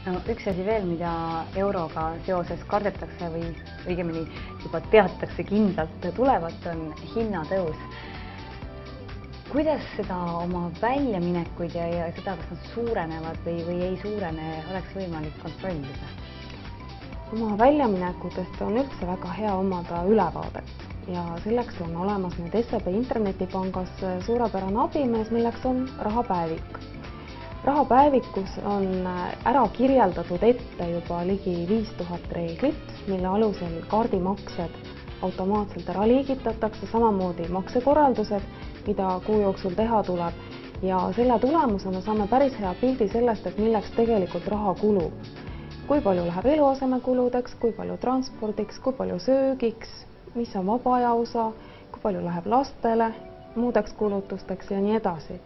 No, üks asi veel, mida euroga seoses kardetakse või õigemini juba teatakse kindlalt tulevat, on hinnatõus. Kuidas seda oma väljaminekuid ja seda, kas nad suurenevad või ei suurene, oleks võimalik kontrollida? Oma väljaminekutest on üldse väga hea omada ülevaadet ja selleks on olemas nüüd SEB internetipangas suurepärane abimees, milleks on rahapäevik. Rahapäevikus on ära kirjeldatud ette juba ligi 5000 reeglit, mille alusel kaardimaksed automaatselt ära liigitatakse, samamoodi maksekorraldused, mida kuu jooksul teha tuleb. Ja selle tulemusena saame päris hea pildi sellest, et milleks tegelikult raha kulub. Kui palju läheb eluasemekuludeks, kui palju transpordiks, kui palju söögiks, mis on vaba aja osa, kui palju läheb lastele, muudeks kulutusteks ja nii edasi.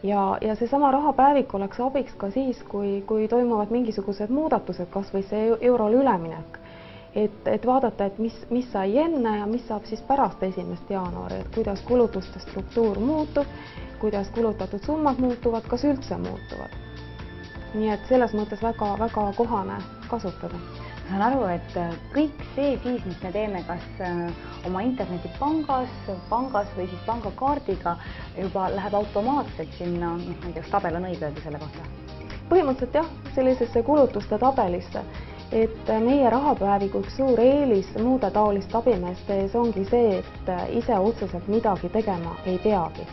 Ja seesama rahapäevik oleks abiks ka siis, kui toimuvad mingisugused muudatused, kas või see eurole üleminek. Et vaadata, et mis sai enne ja mis saab siis pärast 1. jaanuari, et kuidas kulutuste struktuur muutub, kuidas kulutatud summad muutuvad, kas üldse muutuvad. Nii et selles mõttes väga kohane kasutada. Ma saan aru, et kõik see siis, mis me teeme kas oma internetipangas või siis pangakaardiga juba läheb automaatselt sinna, ma ei tea, tabel on õige öelda selle kohta? Põhimõtteliselt jah, sellisesse kulutuste tabelisse, et meie rahapäeviku üks suur eelis muude taolist abimeeste ees ongi see, et ise otseselt midagi tegema ei peagi.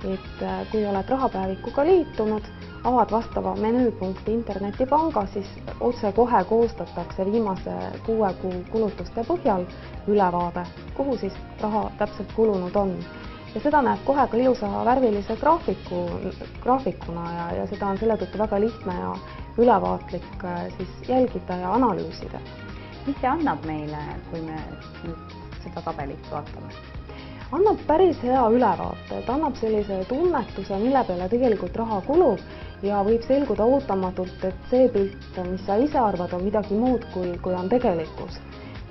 Et kui oled rahapäevikuga liitunud, avad vastava menüüpunkti internetipanga, siis otse kohe koostatakse viimase 6 kuu kulutuste põhjal ülevaade, kuhu siis raha täpselt kulunud on. Ja seda näeb kohe ka ilusa värvilise graafikuna ja seda on selle tõttu väga lihtne ja ülevaatlik siis jälgida ja analüüsida. Mis see annab meile, kui me nüüd seda tabelit vaatame? Annab päris hea ülevaate, et annab sellise tunnetuse, mille peale tegelikult raha kulub ja võib selguda ootamatult, et see pilt, mis sa ise arvad, on midagi muud, kui on tegelikkus.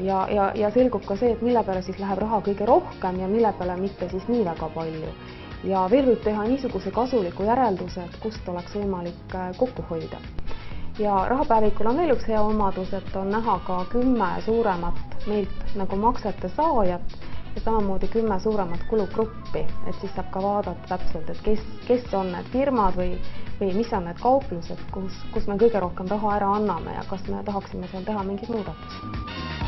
Ja selgub ka see, et mille peale siis läheb raha kõige rohkem ja mille peale mitte siis nii väga palju. Ja veel võib teha niisuguse kasuliku järelduse, et kust oleks võimalik kokku hoida. Ja rahapäevikul on veel üks hea omadus, et on näha ka 10 suuremat meilt nagu maksete saajat ja samamoodi 10 suuremat kulugruppi, et siis saab ka vaadata täpselt, et kes on need firmad või mis on need kauplused, kus me kõige rohkem raha ära anname ja kas me tahaksime seal teha mingeid muudatusi.